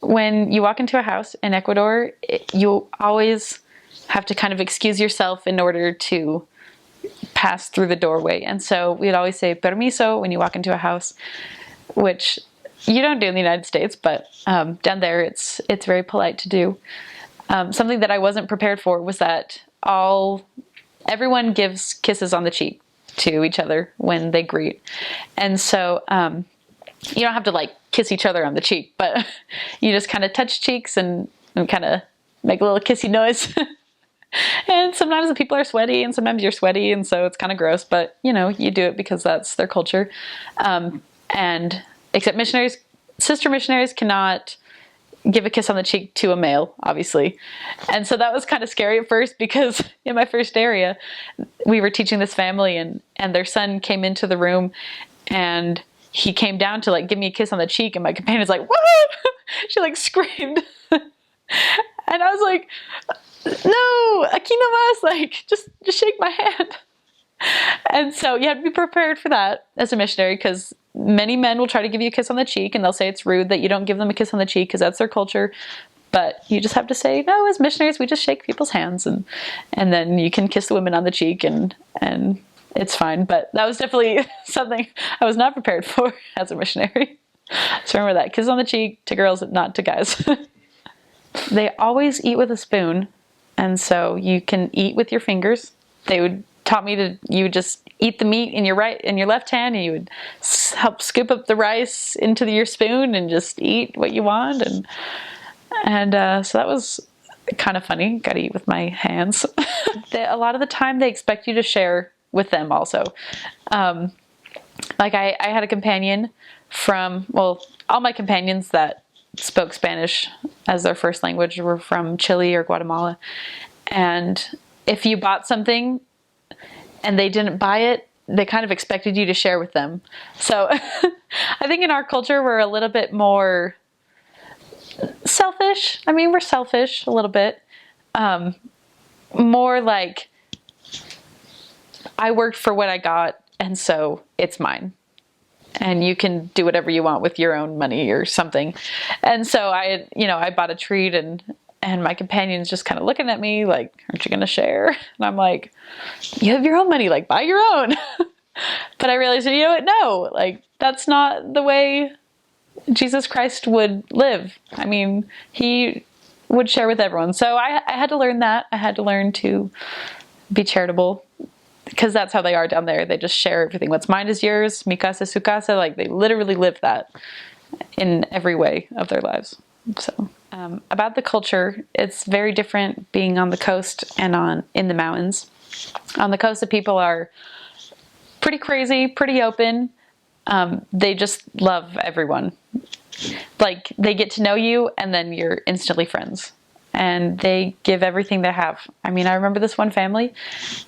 when you walk into a house in Ecuador, you always have to kind of excuse yourself in order to pass through the doorway. And so we'd always say permiso when you walk into a house, which you don't do in the United States, but down there it's very polite to do. Something that I wasn't prepared for was that everyone gives kisses on the cheek to each other when they greet. And so you don't have to like kiss each other on the cheek, but you just kind of touch cheeks and kind of make a little kissy noise. And sometimes the people are sweaty and sometimes you're sweaty, and so it's kind of gross, but you do it because that's their culture. And except sister missionaries cannot give a kiss on the cheek to a male, obviously. And so that was kind of scary at first, because in my first area, we were teaching this family and their son came into the room and he came down to like give me a kiss on the cheek, and my companion's like, "What?" She like screamed. And I was like, "No, aquí nomás, like just shake my hand." And so you have to be prepared for that as a missionary, because many men will try to give you a kiss on the cheek and they'll say it's rude that you don't give them a kiss on the cheek because that's their culture. But you just have to say, no, as missionaries, we just shake people's hands, and then you can kiss the women on the cheek and it's fine. But that was definitely something I was not prepared for as a missionary. So remember that, kiss on the cheek to girls, not to guys. They always eat with a spoon, and so you can eat with your fingers. They taught me you would just eat the meat in your left hand, and you would help scoop up the rice into your spoon and just eat what you want. And so that was kind of funny. Got to eat with my hands. A lot of the time they expect you to share with them also. Like I had a companion all my companions that spoke Spanish as their first language were from Chile or Guatemala. And if you bought something and they didn't buy it, they kind of expected you to share with them. So I think in our culture, we're a little bit more selfish. I mean, we're selfish a little bit. More like, I worked for what I got, and so it's mine. And you can do whatever you want with your own money or something. And so I bought a treat, and my companion's just kind of looking at me like, aren't you going to share? And I'm like, you have your own money, like buy your own. But I realized, no, like that's not the way Jesus Christ would live. I mean, he would share with everyone. So I had to learn that. I had to learn to be charitable, because that's how they are down there. They just share everything. What's mine is yours. Mi casa es su casa. Like they literally live that in every way of their lives. So about the culture, it's very different being on the coast and in the mountains. On the coast, the people are pretty crazy, pretty open. They just love everyone. Like they get to know you and then you're instantly friends. And they give everything they have. I mean, I remember this one family,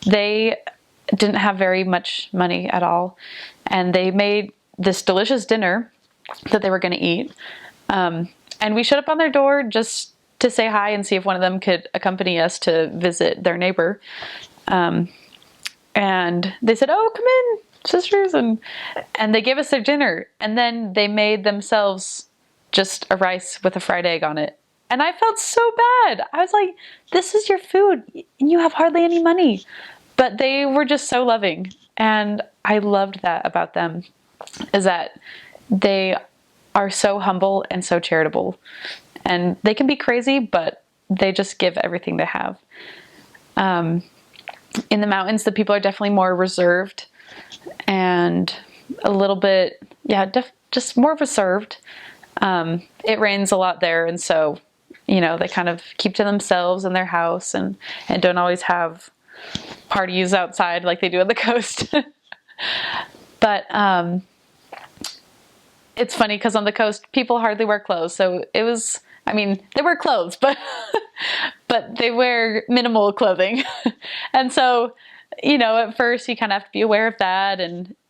they didn't have very much money at all. And they made this delicious dinner that they were going to eat. And we showed up on their door just to say hi and see if one of them could accompany us to visit their neighbor. And they said, "Oh, come in, sisters." And they gave us their dinner. And then they made themselves just a rice with a fried egg on it. And I felt so bad. I was like, this is your food and you have hardly any money. But they were just so loving. And I loved that about them, is that they are so humble and so charitable. And they can be crazy, but they just give everything they have. In the mountains, the people are definitely more reserved and a little bit, just more reserved. It rains a lot there, and so, they kind of keep to themselves in their house and don't always have parties outside like they do on the coast. But it's funny because on the coast, people hardly wear clothes. So it was, they wear clothes, but they wear minimal clothing. And so, at first you kind of have to be aware of that,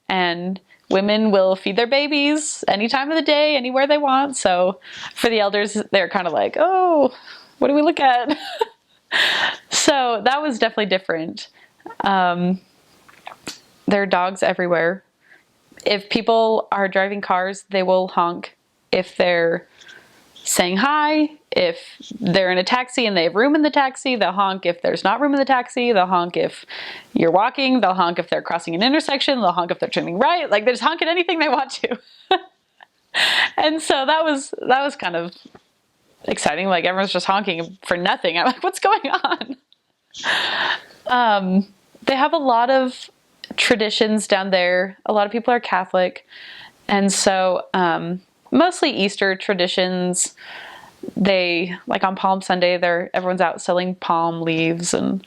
and women will feed their babies any time of the day, anywhere they want. So for the elders, they're kind of like, oh, what do we look at? So that was definitely different. There are dogs everywhere. If people are driving cars, they will honk if they're saying hi. If they're in a taxi and they have room in the taxi, they'll honk if there's not room in the taxi. They'll honk if you're walking. They'll honk if they're crossing an intersection. They'll honk if they're turning right. Like, they just honk at anything they want to. And so that was kind of exciting. Like, everyone's just honking for nothing. I'm like, what's going on? They have a lot of traditions down there. A lot of people are Catholic. And so mostly Easter traditions. They, like on Palm Sunday, everyone's out selling palm leaves and